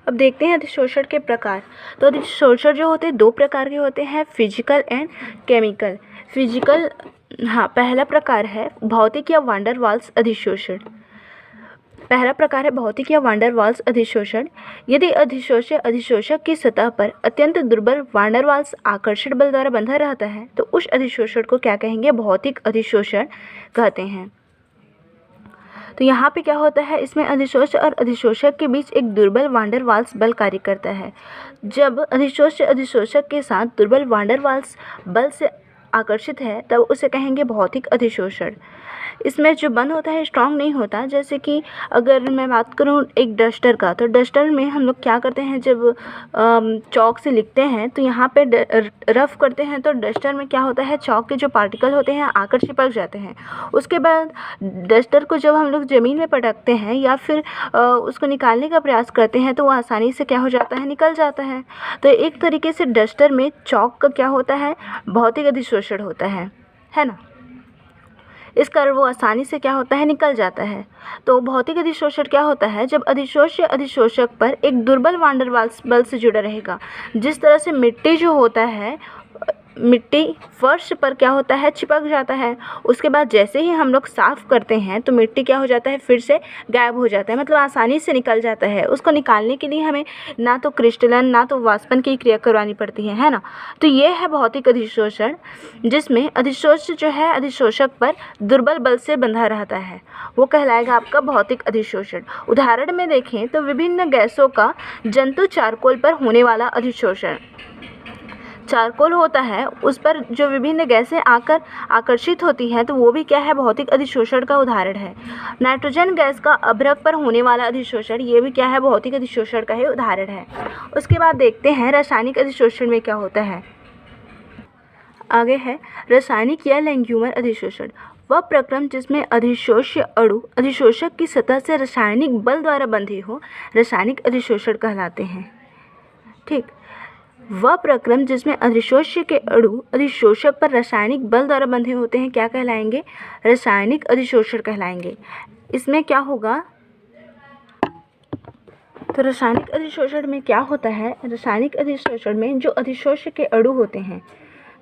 अब देखते हैं अधिशोषण के प्रकार। तो अधिशोषण जो होते हैं दो प्रकार के होते हैं, फिजिकल एंड केमिकल। फिजिकल, पहला प्रकार है भौतिक या वान डेर वाल्स अधिशोषण। पहला प्रकार है भौतिक या वान डेर वाल्स अधिशोषण। यदि अधिशोष्य अधिशोषक की सतह पर अत्यंत दुर्बल वान डेर वाल्स आकर्षण बल द्वारा बंधा रहता है तो उस अधिशोषण को क्या कहेंगे, भौतिक अधिशोषण कहते हैं। तो यहाँ पे क्या होता है, इसमें अधिशोष्य और अधिशोषक के बीच एक दुर्बल वान डेर वाल्स बल कार्य करता है। जब अधिशोष्य अधिशोषक के साथ दुर्बल वान डेर वाल्स बल से आकर्षित है तब उसे कहेंगे भौतिक अधिशोषण। इसमें जो बंध होता है स्ट्रांग नहीं होता। जैसे कि अगर मैं बात करूँ एक डस्टर का, तो डस्टर में हम लोग क्या करते हैं, जब चॉक से लिखते हैं तो यहाँ पे रफ करते हैं तो डस्टर में क्या होता है, चॉक के जो पार्टिकल होते हैं आकर चिपक जाते हैं। उसके बाद डस्टर को जब हम लोग ज़मीन में पटकते हैं या फिर उसको निकालने का प्रयास करते हैं तो वो आसानी से क्या हो जाता है, निकल जाता है। तो एक तरीके से डस्टर में चॉक का क्या होता है, भौतिक अधिशोषण होता है ना। इस कारण वो आसानी से क्या होता है, निकल जाता है। तो भौतिक अधिशोषण क्या होता है, जब अधिशोष्य अधिशोषक पर एक दुर्बल वान डेर वाल्स बल से जुड़ा रहेगा। जिस तरह से मिट्टी जो होता है, मिट्टी फर्श पर क्या होता है, चिपक जाता है। उसके बाद जैसे ही हम लोग साफ़ करते हैं तो मिट्टी क्या हो जाता है, फिर से गायब हो जाता है, मतलब आसानी से निकल जाता है। उसको निकालने के लिए हमें ना तो क्रिस्टलन ना तो वाष्पन की क्रिया करवानी पड़ती है ना। तो ये है भौतिक अधिशोषण, जिसमें अधिशोष्य जो है अधिशोषक पर दुर्बल बल से बंधा रहता है, वो कहलाएगा आपका भौतिक अधिशोषण। उदाहरण में देखें तो विभिन्न गैसों का जंतु चारकोल पर होने वाला अधिशोषण। चारकोल होता है उस पर जो विभिन्न गैसें आकर आकर्षित होती हैं तो वो भी क्या है, भौतिक अधिशोषण का उदाहरण है। नाइट्रोजन गैस का अभ्रक पर होने वाला अधिशोषण, ये भी क्या है, भौतिक अधिशोषण का ही उदाहरण है। उसके बाद देखते हैं रासायनिक अधिशोषण में क्या होता है। आगे है रासायनिक या लैंग्यूमर अधिशोषण। वह प्रक्रम जिसमें अधिशोष्य अणु अधिशोषक की सतह से रासायनिक बल द्वारा बंधे हो रासायनिक अधिशोषण कहलाते हैं। ठीक, वह प्रक्रम जिसमें अधिशोष्य के अणु अधिशोषक पर रासायनिक बल द्वारा बंधे होते हैं क्या कहलाएंगे, रासायनिक अधिशोषण कहलाएंगे। इसमें क्या होगा, तो रासायनिक अधिशोषण में क्या होता है, रासायनिक अधिशोषण में जो अधिशोष्य के अणु होते हैं,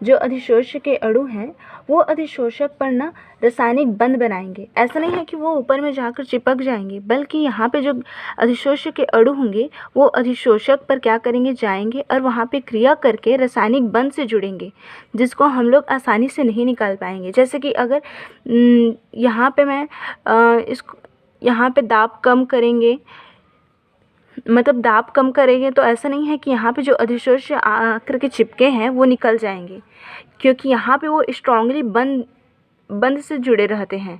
जो अधिशोष्य के अणु हैं वो अधिशोषक पर ना रासायनिक बंध बनाएंगे। ऐसा नहीं है कि वो ऊपर में जाकर चिपक जाएंगे, बल्कि यहाँ पे जो अधिशोष्य के अणु होंगे वो अधिशोषक पर क्या करेंगे, जाएंगे और वहाँ पे क्रिया करके रासायनिक बंध से जुड़ेंगे, जिसको हम लोग आसानी से नहीं निकाल पाएंगे। जैसे कि अगर यहाँ पे मैं इसको यहाँ पे दाब कम करेंगे, मतलब दाब कम करेंगे तो ऐसा नहीं है कि यहाँ पे जो अधिशोष्य आकर के चिपके हैं वो निकल जाएंगे, क्योंकि यहाँ पे वो स्ट्रांगली बंध से जुड़े रहते हैं।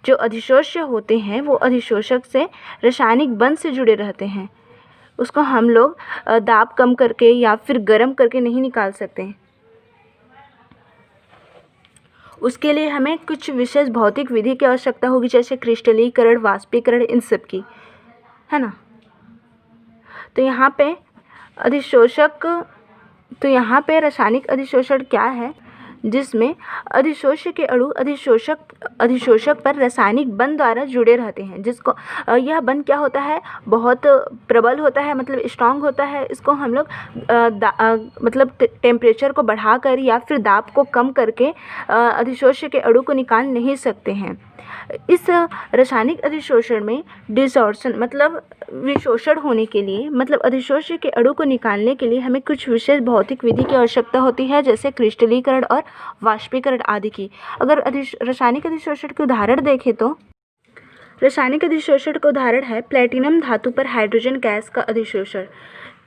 जो अधिशोष्य होते हैं वो अधिशोषक से रासायनिक बंध से जुड़े रहते हैं। उसको हम लोग दाब कम करके या फिर गर्म करके नहीं निकाल सकते। उसके लिए हमें कुछ विशेष भौतिक विधि की आवश्यकता होगी, जैसे क्रिस्टलीकरण, वाष्पीकरण, इन सब की, है ना। तो यहाँ पे अधिशोषक, तो यहाँ पे रासायनिक अधिशोषण क्या है, जिसमें अधिशोष्य के अणु अधिशोषक पर रासायनिक बंध द्वारा जुड़े रहते हैं, जिसको यह बंध क्या होता है, बहुत प्रबल होता है, मतलब स्ट्रांग होता है। इसको हम लोग मतलब टेम्परेचर को बढ़ाकर या फिर दाब को कम करके अधिशोष्य के अणु को निकाल नहीं सकते हैं। इस रासायनिक अधिशोषण में डिसॉर्शन मतलब विशोषण होने के लिए, मतलब अधिशोष्य के अणु को निकालने के लिए हमें कुछ विशेष भौतिक विधि की आवश्यकता होती है, जैसे क्रिस्टलीकरण और वाष्पीकरण आदि की। अगर रासायनिक अधिशोषण के उदाहरण देखें तो रासायनिक अधिशोषण का उदाहरण है प्लैटिनम धातु पर हाइड्रोजन गैस का अधिशोषण।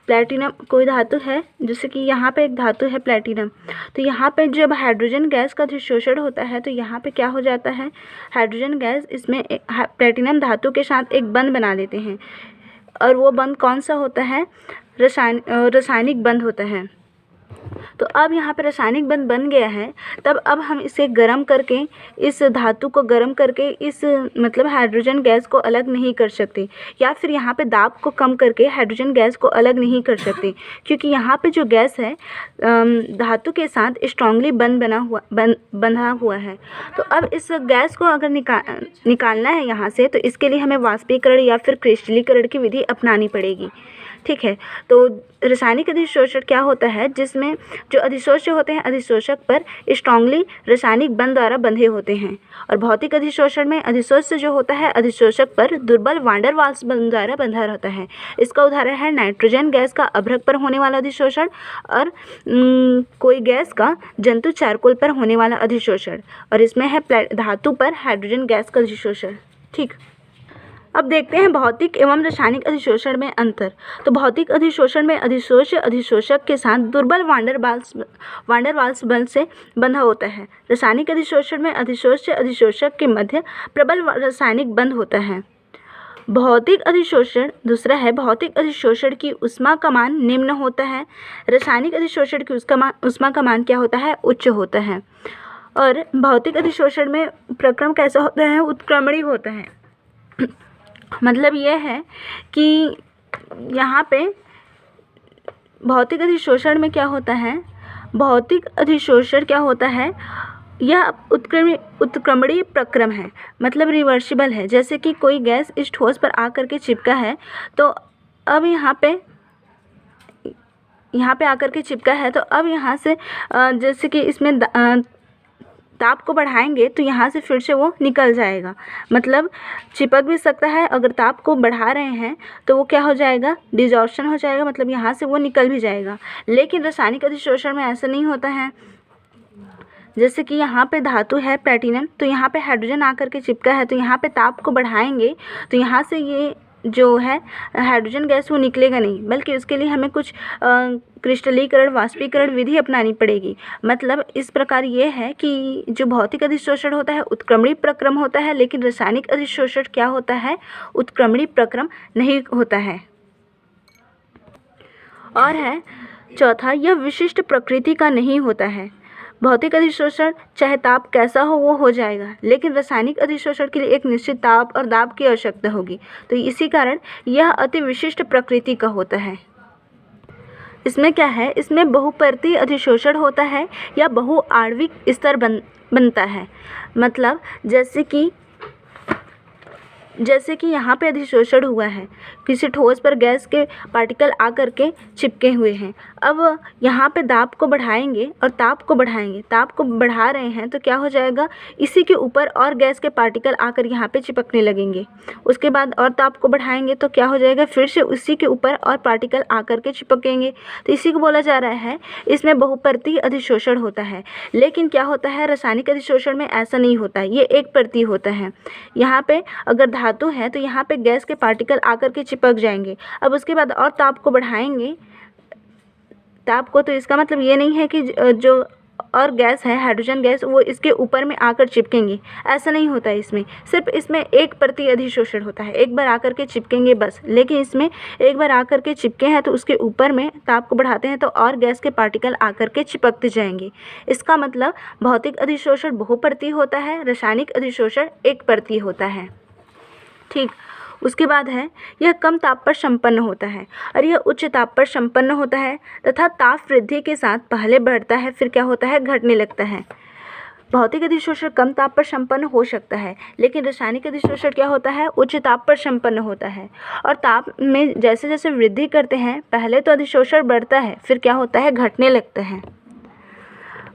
प्लैटिनम कोई धातु है, जैसे कि यहाँ पे एक धातु है प्लैटिनम, तो यहाँ पे जब हाइड्रोजन गैस का अधिशोषण होता है तो यहाँ पे क्या हो जाता है, हाइड्रोजन गैस इसमें प्लैटिनम धातु के साथ एक बंध बना देते हैं, और वो बंध कौन सा होता है, रासायनिक बंध होता है। तो अब यहाँ पे रासायनिक बंध बन गया है, तब अब हम इसे गर्म करके, इस धातु को गर्म करके इस मतलब हाइड्रोजन गैस को अलग नहीं कर सकते, या फिर यहाँ पे दाब को कम करके हाइड्रोजन गैस को अलग नहीं कर सकते, क्योंकि यहाँ पे जो गैस है धातु के साथ स्ट्रांगली बंधा हुआ है। तो अब इस गैस को अगर निकालना है यहाँ से, तो इसके लिए हमें वाष्पीकरण या फिर क्रिस्टलीकरण की विधि अपनानी पड़ेगी। ठीक है, तो रासायनिक अधिशोषण क्या होता है, जिसमें जो अधिशोष्य होते हैं अधिशोषक पर स्ट्रांगली रासायनिक बंध द्वारा बंधे होते हैं, और भौतिक अधिशोषण में अधिशोष्य जो होता है अधिशोषक पर दुर्बल वान डेर वाल्स बंध द्वारा बंधा रहता है। इसका उदाहरण है नाइट्रोजन गैस का अभ्रक पर होने वाला अधिशोषण, और कोई गैस का जंतु चारकोल पर होने वाला अधिशोषण, और इसमें है धातु पर हाइड्रोजन गैस का अधिशोषण। ठीक, अब देखते हैं भौतिक एवं रासायनिक अधिशोषण में अंतर। तो भौतिक अधिशोषण में अधिशोष्य अधिशोषक के साथ दुर्बल वान डेर वाल्स बंध से बंधा होता है। रासायनिक अधिशोषण में अधिशोष्य अधिशोषक के मध्य प्रबल रासायनिक बंध होता है। भौतिक अधिशोषण दूसरा है, भौतिक अधिशोषण की ऊष्मा का मान निम्न होता है। रासायनिक अधिशोषण की ऊष्मा का मान क्या होता है, उच्च होता है। और भौतिक अधिशोषण में प्रक्रम कैसा होता है, उत्क्रमणीय होता है। मतलब यह है कि यहाँ पे भौतिक अधिशोषण में क्या होता है, भौतिक अधिशोषण क्या होता है, यह उत्क्रमणीय प्रक्रम है, मतलब रिवर्सिबल है। जैसे कि कोई गैस इस ठोस पर आकर के चिपका है, तो अब यहाँ पे आकर के चिपका है, तो अब यहाँ से जैसे कि इसमें ताप को बढ़ाएंगे तो यहाँ से फिर से वो निकल जाएगा, मतलब चिपक भी सकता है। अगर ताप को बढ़ा रहे हैं तो वो क्या हो जाएगा, डिजॉर्प्शन हो जाएगा, मतलब यहाँ से वो निकल भी जाएगा। लेकिन रासायनिक अधिशोषण में ऐसा नहीं होता है। जैसे कि यहाँ पे धातु है प्लैटिनम, तो यहाँ पे हाइड्रोजन आकर के चिपका है, तो यहाँ पे ताप को बढ़ाएंगे तो यहाँ से ये जो है हाइड्रोजन गैस वो निकलेगा नहीं, बल्कि उसके लिए हमें कुछ क्रिस्टलीकरण वाष्पीकरण विधि अपनानी पड़ेगी। मतलब इस प्रकार ये है कि जो भौतिक अधिशोषण होता है उत्क्रमणीय प्रक्रम होता है, लेकिन रासायनिक अधिशोषण क्या होता है, उत्क्रमणीय प्रक्रम नहीं होता है। और है चौथा, यह विशिष्ट प्रकृति का नहीं होता है। भौतिक अधिशोषण चाहे ताप कैसा हो वो हो जाएगा, लेकिन रासायनिक अधिशोषण के लिए एक निश्चित ताप और दाब की आवश्यकता होगी, तो इसी कारण यह अति विशिष्ट प्रकृति का होता है। इसमें क्या है, इसमें बहुपरतीय अधिशोषण होता है या बहुआण्विक स्तर बनता है। मतलब जैसे कि यहाँ पे अधिशोषण हुआ है, किसी ठोस पर गैस के पार्टिकल आकर के चिपके हुए हैं। अब यहाँ पे दाब को बढ़ाएंगे और ताप को बढ़ाएंगे, ताप को बढ़ा रहे हैं तो क्या हो जाएगा, इसी के ऊपर और गैस के पार्टिकल आकर यहाँ पे चिपकने लगेंगे। उसके बाद और ताप को बढ़ाएंगे तो क्या हो जाएगा, फिर से उसी के ऊपर और पार्टिकल आकर के चिपकेंगे। तो इसी को बोला जा रहा है इसमें बहुपरतीय अधिशोषण होता है। लेकिन क्या होता है, रासायनिक अधिशोषण में ऐसा नहीं होता है, ये एक परतीय होता है। यहाँ पे अगर धातु है तो यहाँ पे गैस के पार्टिकल आकर के चिपक जाएंगे। अब उसके बाद और ताप को बढ़ाएंगे, ताप को, तो इसका मतलब ये नहीं है कि जो और गैस है हाइड्रोजन गैस वो इसके ऊपर में आकर चिपकेंगे, ऐसा नहीं होता है। इसमें सिर्फ इसमें एक परतीय अधिशोषण होता है, एक बार आकर के चिपकेंगे बस। लेकिन इसमें एक बार आकर के चिपके हैं तो उसके ऊपर में ताप को बढ़ाते हैं तो और गैस के पार्टिकल आकर के चिपकते जाएंगे। इसका मतलब भौतिक अधिशोषण बहुपरतीय होता है, रासायनिक अधिशोषण एक परतीय होता है। ठीक, उसके बाद है यह कम ताप पर संपन्न होता है और यह उच्च ताप पर संपन्न होता है तथा ताप वृद्धि के साथ पहले बढ़ता है फिर क्या होता है, घटने लगता है। भौतिक अधिशोषण कम ताप पर संपन्न हो सकता है, लेकिन रासायनिक अधिशोषण क्या होता है, उच्च ताप पर संपन्न होता है। और ताप में जैसे जैसे वृद्धि करते हैं पहले तो अधिशोषण बढ़ता है फिर क्या होता है, घटने लगता है।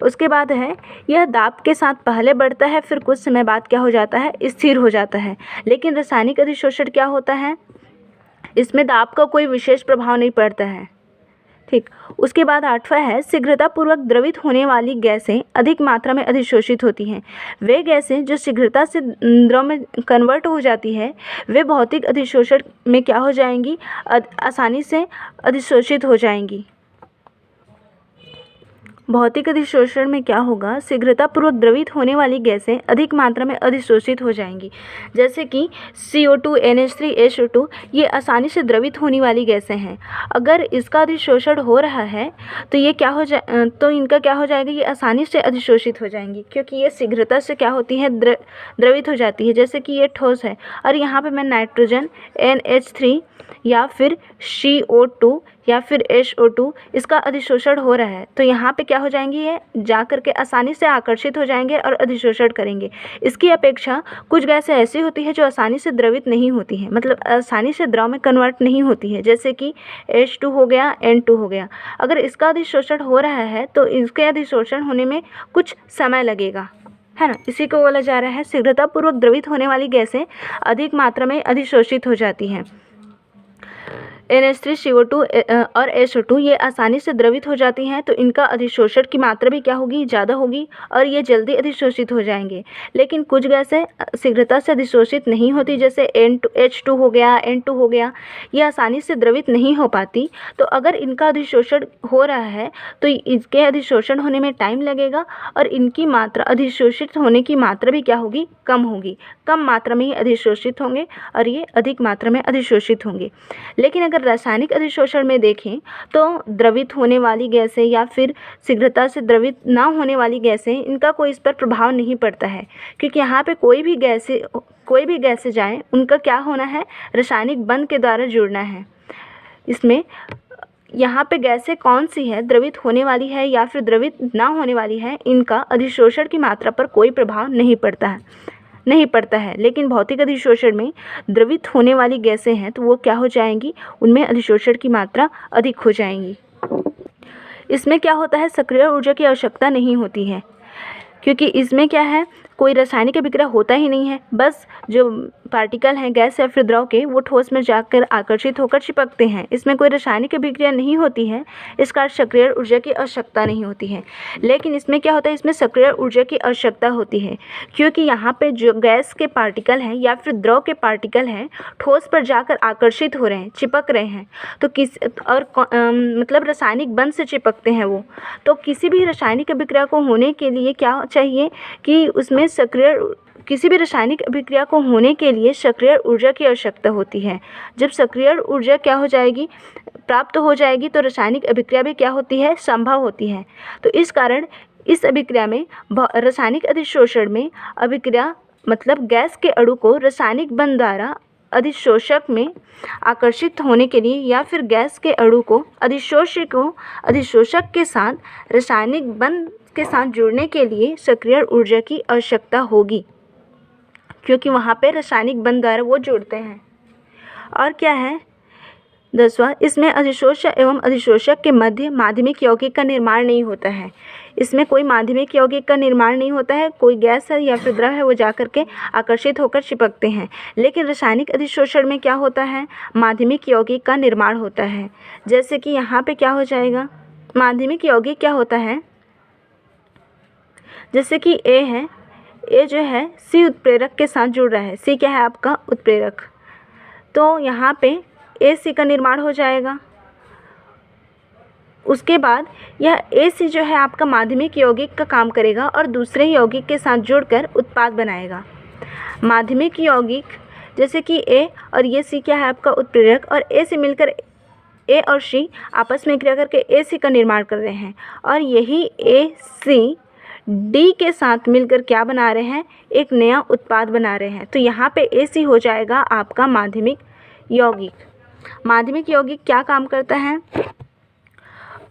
उसके बाद है यह दाब के साथ पहले बढ़ता है फिर कुछ समय बाद क्या हो जाता है, स्थिर हो जाता है। लेकिन रासायनिक अधिशोषण क्या होता है, इसमें दाब का कोई विशेष प्रभाव नहीं पड़ता है। ठीक, उसके बाद आठवां है शीघ्रतापूर्वक द्रवित होने वाली गैसें अधिक मात्रा में अधिशोषित होती हैं। वे गैसें जो शीघ्रता से द्रव में कन्वर्ट हो जाती है वे भौतिक अधिशोषण में क्या हो जाएंगी, आसानी से अधिशोषित हो जाएंगी। भौतिक अधिशोषण में क्या होगा, शीघ्रतापूर्वक द्रवित होने वाली गैसें अधिक मात्रा में अधिशोषित हो जाएंगी। जैसे कि CO2, NH3, SO2 ये आसानी से द्रवित होने वाली गैसें हैं। अगर इसका अधिशोषण हो रहा है तो ये क्या हो तो इनका क्या हो जाएगा, ये आसानी से अधिशोषित हो जाएंगी, क्योंकि ये शीघ्रता से क्या होती है, द्रवित हो जाती है। जैसे कि ये ठोस है और यहाँ पे मैं नाइट्रोजन NH3 या फिर CO2 या फिर SO2 इसका अधिशोषण हो रहा है, तो यहाँ पे क्या हो जाएंगी, ये जा करके आसानी से आकर्षित हो जाएंगे और अधिशोषण करेंगे। इसकी अपेक्षा कुछ गैसें ऐसी होती है जो आसानी से द्रवित नहीं होती हैं, मतलब आसानी से द्रव में कन्वर्ट नहीं होती है, जैसे कि H2 हो गया, N2 हो गया। अगर इसका अधिशोषण हो रहा है तो इसके अधिशोषण होने में कुछ समय लगेगा, है ना। इसी को बोला जा रहा है शीघ्रतापूर्वक द्रवित होने वाली गैसें अधिक मात्रा में अधिशोषित हो जाती हैं। NH3, CO2 और SO2 ये आसानी से द्रवित हो जाती हैं, तो इनका अधिशोषण की मात्रा भी क्या होगी, ज़्यादा होगी और ये जल्दी अधिशोषित हो जाएंगे। लेकिन कुछ गैसें शीघ्रता से अधिशोषित नहीं होती, जैसे H2 हो गया, N2 हो गया, ये आसानी से द्रवित नहीं हो पाती। तो अगर इनका अधिशोषण हो रहा है तो इसके अधिशोषण होने में टाइम लगेगा और इनकी मात्रा, अधिशोषित होने की मात्रा भी क्या होगी, कम होगी। कम मात्रा में ही अधिशोषित होंगे और ये अधिक मात्रा में अधिशोषित होंगे। लेकिन अगर रासायनिक अधिशोषण में देखें तो द्रवित होने वाली गैसें या फिर शीघ्रता से द्रवित ना होने वाली गैसें, इनका कोई इस पर प्रभाव नहीं पड़ता है, क्योंकि यहाँ पे कोई भी गैसें जाएं, उनका क्या होना है, रासायनिक बंध के द्वारा जुड़ना है। इसमें यहाँ पे गैसें कौन सी है, द्रवित होने वाली है या फिर द्रवित ना होने वाली है, इनका अधिशोषण की मात्रा पर कोई प्रभाव नहीं पड़ता है। लेकिन भौतिक अधिशोषण में द्रवित होने वाली गैसें हैं तो वो क्या हो जाएंगी, उनमें अधिशोषण की मात्रा अधिक हो जाएंगी। इसमें क्या होता है, सक्रिय ऊर्जा की आवश्यकता नहीं होती है, क्योंकि इसमें क्या है, कोई रासायनिक अभिक्रिया होता ही नहीं है। बस जो पार्टिकल हैं गैस या फिर द्रव के, वो ठोस में जाकर आकर्षित होकर चिपकते हैं। इसमें कोई रासायनिक अभिक्रिया नहीं होती है, इस कारण सक्रिय ऊर्जा की आवश्यकता नहीं होती है। लेकिन इसमें क्या होता है, इसमें सक्रिय ऊर्जा की आवश्यकता होती है, क्योंकि यहाँ पे जो गैस के पार्टिकल हैं या फिर द्रव के पार्टिकल हैं, ठोस पर जाकर आकर्षित हो रहे हैं, चिपक रहे हैं, तो मतलब रासायनिक बंध से चिपकते हैं वो। तो किसी भी रासायनिक अभिक्रिया को होने के लिए क्या चाहिए कि उसमें किसी भी रासायनिक अभिक्रिया को होने के लिए सक्रिय ऊर्जा की आवश्यकता होती है। जब सक्रिय ऊर्जा क्या हो जाएगी, प्राप्त हो जाएगी, तो रासायनिक अभिक्रिया भी क्या होती है, संभव होती है। तो इस कारण इस अभिक्रिया में, रासायनिक अधिशोषण में, अभिक्रिया मतलब गैस के अणु को रासायनिक बंध द्वारा अधिशोषक में आकर्षित होने के लिए या फिर गैस के अणु को अधिशोषक के साथ रासायनिक बंध के साथ जुड़ने के लिए सक्रिय ऊर्जा की आवश्यकता होगी, क्योंकि वहाँ पे रासायनिक बंध द्वारा वो जुड़ते हैं। और क्या है 10वां, इसमें अधिशोषक एवं अधिशोषक के मध्य माध्यमिक यौगिक का निर्माण नहीं होता है। इसमें कोई माध्यमिक यौगिक का निर्माण नहीं होता है, कोई गैस है या फिर द्रव है वो जाकर के आकर्षित होकर चिपकते हैं। लेकिन रासायनिक अधिशोषण में क्या होता है, माध्यमिक यौगिक का निर्माण होता है। जैसे कि यहाँ पे क्या हो जाएगा, माध्यमिक यौगिक क्या होता है, जैसे कि A है, A जो है C उत्प्रेरक के साथ जुड़ रहा है। C क्या है आपका, उत्प्रेरक। तो यहाँ पे AC का निर्माण हो जाएगा। उसके बाद यह AC जो है आपका माध्यमिक यौगिक का काम करेगा और दूसरे यौगिक के साथ जुड़कर उत्पाद बनाएगा। माध्यमिक यौगिक जैसे कि A और ये C क्या है आपका, उत्प्रेरक, और A से मिलकर A और C आपस में क्रिया करके AC का निर्माण कर रहे हैं, और यही AC D के साथ मिलकर क्या बना रहे हैं, एक नया उत्पाद बना रहे हैं। तो यहाँ पे AC हो जाएगा आपका माध्यमिक यौगिक। माध्यमिक यौगिक क्या काम करता है,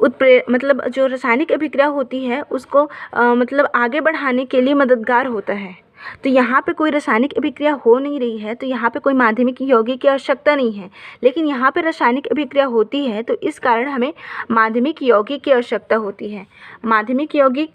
मतलब जो रासायनिक अभिक्रिया होती है उसको मतलब आगे बढ़ाने के लिए मददगार होता है। तो यहाँ पे कोई रासायनिक अभिक्रिया हो नहीं रही है, तो यहाँ पे कोई माध्यमिक यौगिक की आवश्यकता नहीं है। लेकिन यहाँ पे रासायनिक अभिक्रिया होती है, तो इस कारण हमें माध्यमिक यौगिक की आवश्यकता होती है। माध्यमिक यौगिक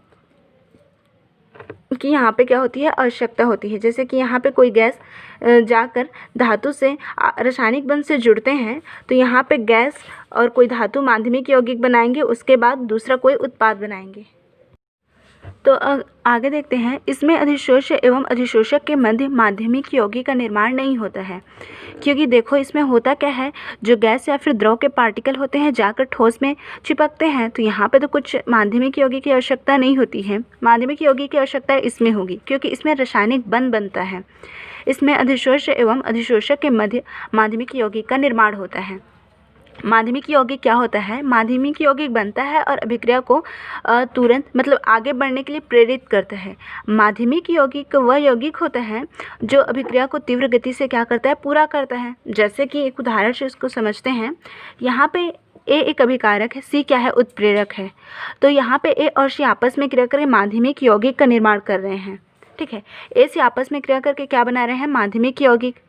की यहाँ पे क्या होती है, आवश्यकता होती है। जैसे कि यहाँ पे कोई गैस जाकर धातु से रासायनिक बंध से जुड़ते हैं, तो यहाँ पे गैस और कोई धातु माध्यमिक यौगिक बनाएंगे, उसके बाद दूसरा कोई उत्पाद बनाएंगे। तो आगे देखते हैं, इसमें अधिशोष्य एवं अधिशोषक के मध्य माध्यमिक यौगिक का निर्माण नहीं होता है, क्योंकि देखो इसमें होता क्या है, जो गैस या फिर द्रव के पार्टिकल होते हैं जाकर ठोस में चिपकते हैं, तो यहाँ पे तो कुछ माध्यमिक यौगिक की आवश्यकता नहीं होती है। माध्यमिक यौगिक की आवश्यकता इसमें होगी, क्योंकि इसमें रासायनिक बंध बनता है। इसमें अधिशोष्य एवं अधिशोषक के मध्य माध्यमिक यौगिक का निर्माण होता है। माध्यमिक यौगिक क्या होता है, माध्यमिक यौगिक बनता है और अभिक्रिया को तुरंत मतलब आगे बढ़ने के लिए प्रेरित करता है। माध्यमिक यौगिक वह यौगिक होता है जो अभिक्रिया को तीव्र गति से क्या करता है, पूरा करता है। जैसे कि एक उदाहरण से इसको समझते हैं। यहाँ पे ए एक अभिकारक है, सी क्या है, उत्प्रेरक है। तो यहाँ पे ए और सी आपस में क्रिया करके माध्यमिक यौगिक का निर्माण कर रहे हैं। ठीक है, ए सी आपस में क्रिया करके क्या बना रहे हैं, माध्यमिक यौगिक।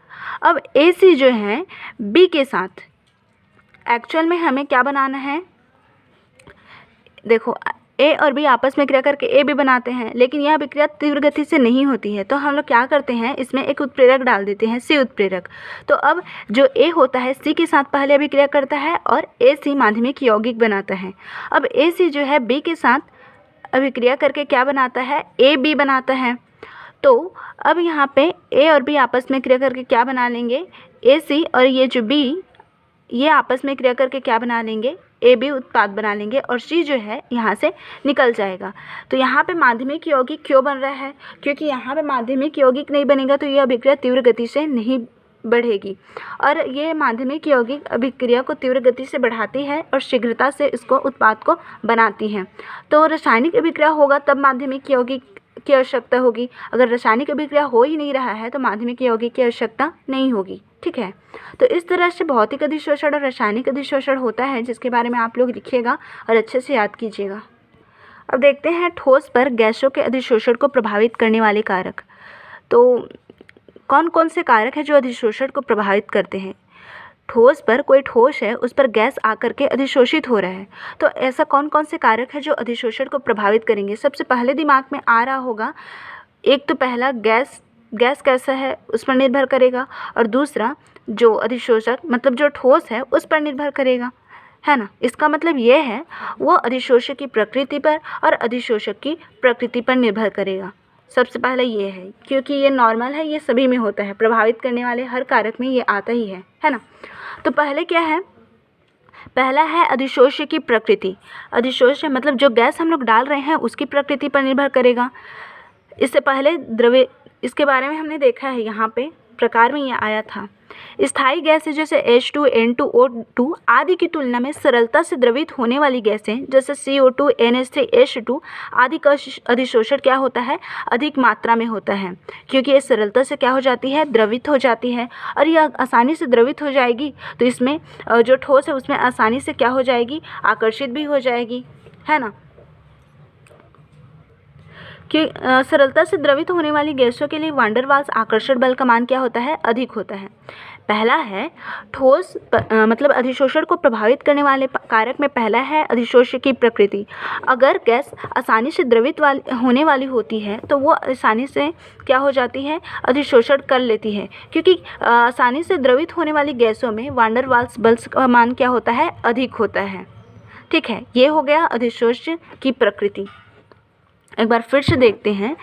अब ए सी जो है बी के साथ एक्चुअल में हमें क्या बनाना है, देखो ए और बी आपस में क्रिया करके ए भी बनाते हैं, लेकिन यह अभिक्रिया तीव्र गति से नहीं होती है। तो हम लोग क्या करते हैं, इसमें एक उत्प्रेरक डाल देते हैं, सी उत्प्रेरक। तो अब जो ए होता है सी के साथ पहले अभिक्रिया करता है और ए सी माध्यमिक यौगिक बनाता है। अब ए सी जो है बी के साथ अभिक्रिया करके क्या बनाता है, ए बी बनाता है। तो अब यहाँ पे ए और बी आपस में क्रिया करके क्या बना लेंगे, ए सी और ये जो बी ये आपस में क्रिया करके क्या बना लेंगे, ए बी उत्पाद बना लेंगे और सी जो है यहाँ से निकल जाएगा। तो यहाँ पे माध्यमिक यौगिक क्यों बन रहा है, क्योंकि यहाँ पे माध्यमिक यौगिक नहीं बनेगा तो ये अभिक्रिया तीव्र गति से नहीं बढ़ेगी, और ये माध्यमिक यौगिक अभिक्रिया को तीव्र गति से बढ़ाती है और शीघ्रता से इसको उत्पाद को बनाती है। तो रासायनिक अभिक्रिया होगा तब माध्यमिक यौगिक की आवश्यकता होगी। अगर रासायनिक अभिक्रिया हो ही नहीं रहा है तो माध्यमिक यौगिक की आवश्यकता नहीं होगी। ठीक है, तो इस तरह से भौतिक अधिशोषण और रासायनिक अधिशोषण होता है, जिसके बारे में आप लोग लिखिएगा और अच्छे से याद कीजिएगा। अब देखते हैं ठोस पर गैसों के अधिशोषण को प्रभावित करने वाले कारक। तो कौन कौन से कारक हैं जो अधिशोषण को प्रभावित करते हैं। ठोस पर, कोई ठोस है उस पर गैस आकर के अधिशोषित हो रहा है, तो ऐसा कौन कौन से कारक है जो अधिशोषण को प्रभावित करेंगे। सबसे पहले दिमाग में आ रहा होगा, एक तो पहला गैस कैसा है उस पर निर्भर करेगा, और दूसरा जो अधिशोषक मतलब जो ठोस है उस पर निर्भर करेगा, है ना। इसका मतलब ये है वो अधिशोषक की प्रकृति पर और अधिशोषक की प्रकृति पर निर्भर करेगा। सबसे पहले ये है, क्योंकि ये नॉर्मल है, ये सभी में होता है, प्रभावित करने वाले हर कारक में ये आता ही है ना। तो पहले क्या है, पहला है अधिशोष्य की प्रकृति। अधिशोष्य मतलब जो गैस हम लोग डाल रहे हैं उसकी प्रकृति पर निर्भर करेगा। इससे पहले द्रव्य, इसके बारे में हमने देखा है, यहाँ पे प्रकार में ये आया था। स्थायी गैसें जैसे H2, N2, O2 आदि की तुलना में सरलता से द्रवित होने वाली गैसें जैसे CO2, NH3, H2 आदि का अधिशोषण क्या होता है, अधिक मात्रा में होता है, क्योंकि ये सरलता से क्या हो जाती है, द्रवित हो जाती है। और यह आसानी से द्रवित हो जाएगी तो इसमें जो ठोस है उसमें आसानी से क्या हो जाएगी, आकर्षित भी हो जाएगी, है ना। कि सरलता से द्रवित होने वाली गैसों के लिए वान डेर वाल्स आकर्षण बल का मान क्या होता है, अधिक होता है। पहला है ठोस मतलब अधिशोषण को प्रभावित करने वाले कारक में पहला है अधिशोष्य की प्रकृति। अगर गैस आसानी से द्रवित होने वाली होती है तो वो आसानी से क्या हो जाती है, अधिशोषण कर लेती है, क्योंकि आसानी से द्रवित होने वाली गैसों में वान डेर वाल्स बल का मान क्या होता है, अधिक होता है। ठीक है, ये हो गया अधिशोष्य की प्रकृति। एक बार फिर से देखते हैं,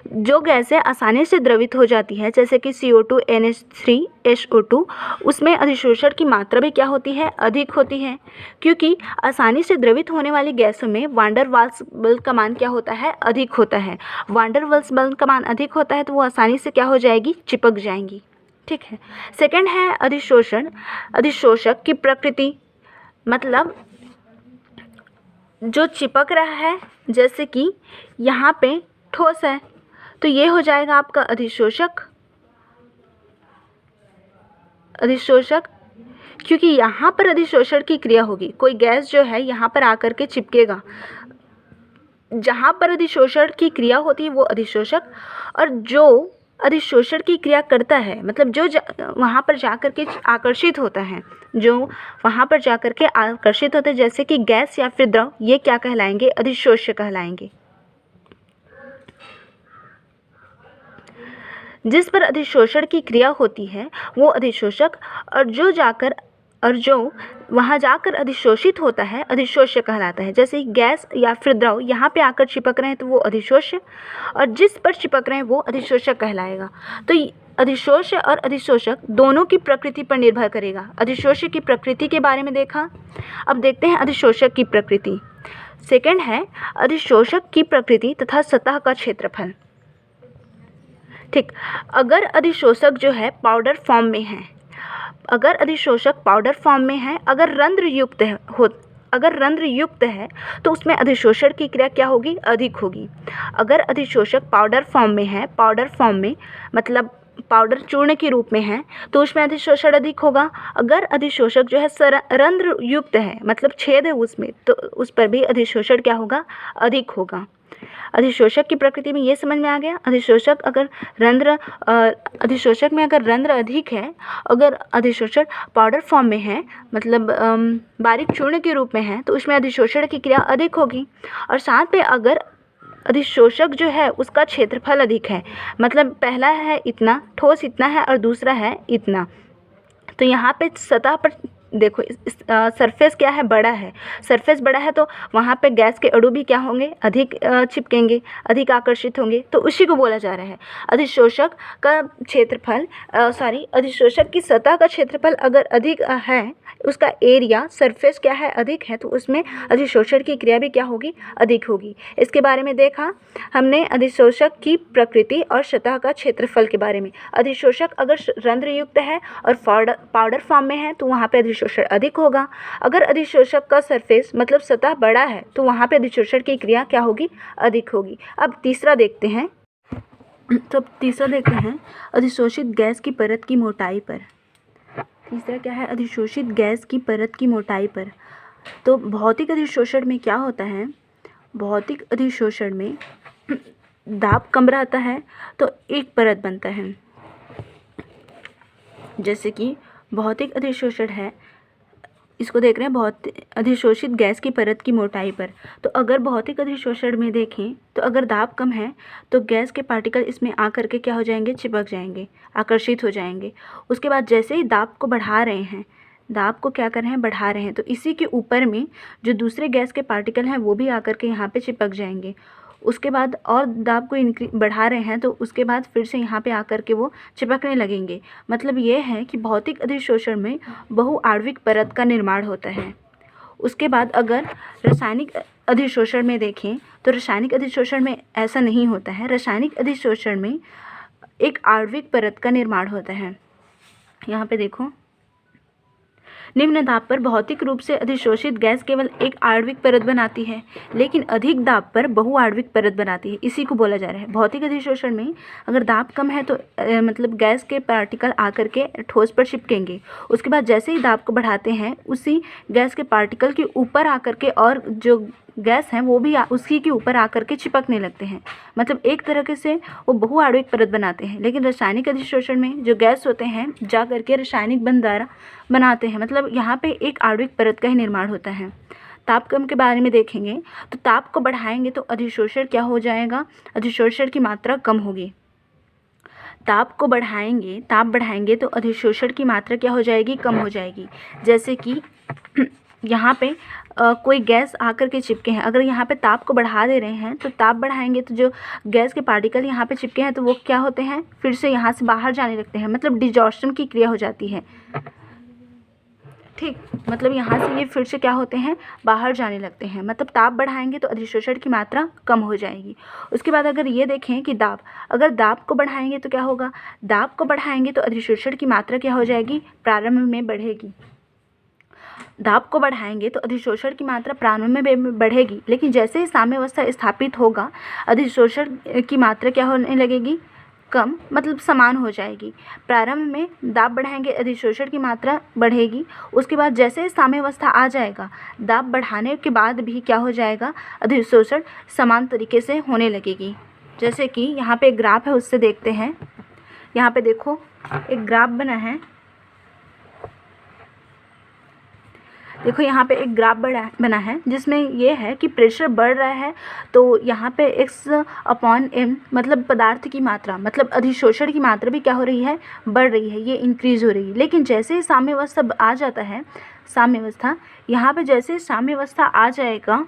जो गैसें आसानी से द्रवित हो जाती है जैसे कि CO2, NH3, SO2 उसमें अधिशोषण की मात्रा भी क्या होती है, अधिक होती है, क्योंकि आसानी से द्रवित होने वाली गैसों में वान डेर वाल्स बल का मान क्या होता है, अधिक होता है। वान डेर वाल्स बल का मान अधिक होता है तो वो आसानी से क्या हो जाएगी, चिपक जाएंगी। ठीक है, सेकंड है अधिशोषण, अधिशोषक की प्रकृति, मतलब जो चिपक रहा है, जैसे कि यहाँ पे ठोस है तो ये हो जाएगा आपका अधिशोषक, क्योंकि यहाँ पर अधिशोषण की क्रिया होगी। कोई गैस जो है यहाँ पर आकर के चिपकेगा, जहाँ पर अधिशोषण की क्रिया होती है वो अधिशोषक, और जो अधिशोषण की क्रिया करता है मतलब जो वहाँ पर जाकर के आकर्षित होता है, जो वहाँ पर जाकर के आकर्षित होते हैं जैसे कि गैस या फिर द्रव, ये क्या कहलाएंगे, अधिशोष्य कहलाएंगे। जिस पर अधिशोषण की क्रिया होती है वो अधिशोषक, और जो जाकर और जो वहाँ जाकर अधिशोषित होता है अधिशोष्य कहलाता है। जैसे गैस या फिर द्रव यहाँ पे आकर चिपक रहे हैं तो वो अधिशोष्य, और जिस पर चिपक रहे हैं वो अधिशोषक कहलाएगा। तो अधिशोष्य और अधिशोषक दोनों की प्रकृति पर निर्भर करेगा। अधिशोष्य की प्रकृति के बारे में देखा, अब देखते हैं अधिशोषक की प्रकृति। सेकंड है अधिशोषक की प्रकृति तथा सतह का क्षेत्रफल। ठीक, अगर अधिशोषक जो है पाउडर फॉर्म में है, अगर अधिशोषक पाउडर फॉर्म में है, अगर रंध्र युक्त है तो उसमें अधिशोषण की क्रिया क्या होगी, अधिक होगी। अगर अधिशोषक पाउडर फॉर्म में है, पाउडर फॉर्म में मतलब पाउडर चूर्ण के रूप में है, तो उसमें अधिशोषण अधिक होगा। अगर अधिशोषक जो है रंध्र युक्त है मतलब छेद है उसमें, तो उस पर भी अधिशोषण क्या होगा, अधिक होगा। अधिशोषक की प्रकृति में ये समझ में आ गया। अधिशोषक में अगर रंध्र अधिक है, अगर अधिशोषण पाउडर फॉर्म में है मतलब बारीक चूर्ण के रूप में है, तो उसमें अधिशोषण की क्रिया अधिक होगी। और साथ में अगर अधिशोषक जो है उसका क्षेत्रफल अधिक है, मतलब पहला है इतना, ठोस इतना है और दूसरा है इतना, तो यहाँ पे सतह पर देखो सरफेस क्या है, बड़ा है। सरफेस बड़ा है तो वहाँ पे गैस के अणु भी क्या होंगे, अधिक चिपकेंगे, अधिक आकर्षित होंगे, तो उसी को बोला जा रहा है। अधिशोषक का क्षेत्रफल अधिशोषक की सतह का क्षेत्रफल अगर अधिक है, उसका एरिया सरफेस क्या है, अधिक है, तो उसमें अधिशोषण की क्रिया भी क्या होगी, अधिक होगी। इसके बारे में देखा हमने अधिशोषक की प्रकृति और सतह का क्षेत्रफल के बारे में। अधिशोषक अगर रंध्र युक्त है और पाउडर फॉर्म में है तो वहाँ पे अधिशोषण अधिक होगा। अगर अधिशोषक का सरफेस मतलब सतह बड़ा है तो वहाँ पे अधिशोषण की क्रिया क्या होगी, अधिक होगी। अब तीसरा देखते हैं, अधिशोषित गैस की परत की मोटाई पर। तीसरा क्या है, अधिशोषित गैस की परत की मोटाई पर। तो भौतिक अधिशोषण में क्या होता है, भौतिक अधिशोषण में दाब कम रहता है तो एक परत बनता है। जैसे कि भौतिक अधिशोषण है, इसको देख रहे हैं भौतिक अधिशोषित गैस की परत की मोटाई पर। तो अगर भौतिक अधिशोषण में देखें तो अगर दाब कम है तो गैस के पार्टिकल इसमें आकर के क्या हो जाएंगे, चिपक जाएंगे, आकर्षित हो जाएंगे। उसके बाद जैसे ही दाब को बढ़ा रहे हैं, दाब को क्या कर रहे हैं, बढ़ा रहे हैं, तो इसी के ऊपर में जो दूसरे गैस के पार्टिकल हैं वो भी आकर के यहाँ पे चिपक जाएंगे। उसके बाद और दाब को बढ़ा रहे हैं तो उसके बाद फिर से यहाँ पे आकर के वो चिपकने लगेंगे। मतलब ये है कि भौतिक अधिशोषण में बहुआण्विक परत का निर्माण होता है। उसके बाद अगर रासायनिक अधिशोषण में देखें तो रासायनिक अधिशोषण में ऐसा नहीं होता है। रासायनिक अधिशोषण में एक आणविक परत का निर्माण होता है। यहाँ पे देखो, निम्न दाब पर भौतिक रूप से अधिशोषित गैस केवल एक आणविक परत बनाती है, लेकिन अधिक दाब पर बहुआण्विक परत बनाती है। इसी को बोला जा रहा है। भौतिक अधिशोषण में अगर दाब कम है तो मतलब गैस के पार्टिकल आकर के ठोस पर चिपकेंगे। उसके बाद जैसे ही दाब को बढ़ाते हैं उसी गैस के पार्टिकल के ऊपर आकर के और जो गैस हैं वो भी उसी के ऊपर आकर के चिपकने लगते हैं। मतलब एक तरह से वो बहुआण्विक परत बनाते हैं। लेकिन रासायनिक अधिशोषण में जो गैस होते हैं जा करके रासायनिक बंध द्वारा बनाते हैं, मतलब यहाँ पे एक आणविक परत का ही निर्माण होता है। तापक्रम के बारे में देखेंगे तो ताप को बढ़ाएंगे तो अधिशोषण क्या हो जाएगा, अधिशोषण की मात्रा कम होगी। ताप बढ़ाएंगे तो अधिशोषण की मात्रा क्या हो जाएगी, कम हो जाएगी। जैसे कि यहाँ पे कोई गैस आकर के चिपके हैं, अगर यहाँ पे ताप को बढ़ा दे रहे हैं तो ताप बढ़ाएंगे तो जो गैस के पार्टिकल यहाँ पे चिपके हैं तो वो क्या होते हैं, फिर से यहाँ से बाहर जाने लगते हैं। मतलब डिजॉर्शन की क्रिया हो जाती है। ठीक, मतलब यहाँ से ये फिर से क्या होते हैं, बाहर जाने लगते हैं। मतलब ताप बढ़ाएंगे तो अधिशोषण की मात्रा कम हो जाएगी। उसके बाद अगर ये देखें कि अगर दाब को बढ़ाएंगे तो क्या होगा, दाब को बढ़ाएंगे तो अधिशोषण की मात्रा क्या हो जाएगी, प्रारंभ में बढ़ेगी। दाब को बढ़ाएंगे तो अधिशोषण की मात्रा प्रारंभ में बढ़ेगी, लेकिन जैसे ही साम्यावस्था स्थापित होगा अधिशोषण की मात्रा क्या होने लगेगी, कम, मतलब समान हो जाएगी। प्रारंभ में दाब बढ़ाएंगे, अधिशोषण की मात्रा बढ़ेगी। उसके बाद जैसे ही साम्यावस्था आ जाएगा, दाब बढ़ाने के बाद भी क्या हो जाएगा, अधिशोषण समान तरीके से होने लगेगी। जैसे कि यहाँ पे एक ग्राफ है, उससे देखते हैं। यहाँ पे देखो एक ग्राफ बना है। देखो यहाँ पे एक ग्राफ बना है जिसमें ये है कि प्रेशर बढ़ रहा है तो यहाँ पे x/m मतलब पदार्थ की मात्रा मतलब अधिशोषण की मात्रा भी क्या हो रही है, बढ़ रही है, ये इंक्रीज़ हो रही है। लेकिन जैसे ही साम्यावस्था आ जाता है, साम्यावस्था यहाँ पे जैसे साम्यावस्था आ जाएगा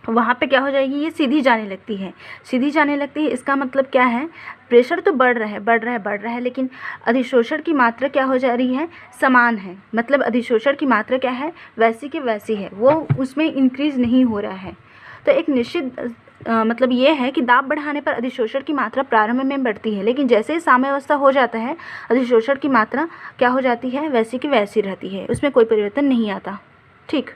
वहाँ पे क्या हो जाएगी, ये सीधी जाने लगती है, सीधी जाने लगती है। इसका मतलब क्या है, प्रेशर तो बढ़ रहा है लेकिन अधिशोषण की मात्रा क्या हो जा रही है, समान है। मतलब अधिशोषण की मात्रा क्या है, वैसी की वैसी है, वो उसमें इंक्रीज़ नहीं हो रहा है। तो एक निश्चित मतलब ये है कि दाब बढ़ाने पर अधिशोषण की मात्रा प्रारंभ में बढ़ती है, लेकिन जैसे ही साम्यावस्था हो जाता है अधिशोषण की मात्रा क्या हो जाती है, वैसी की वैसी रहती है, उसमें कोई परिवर्तन नहीं आता। ठीक।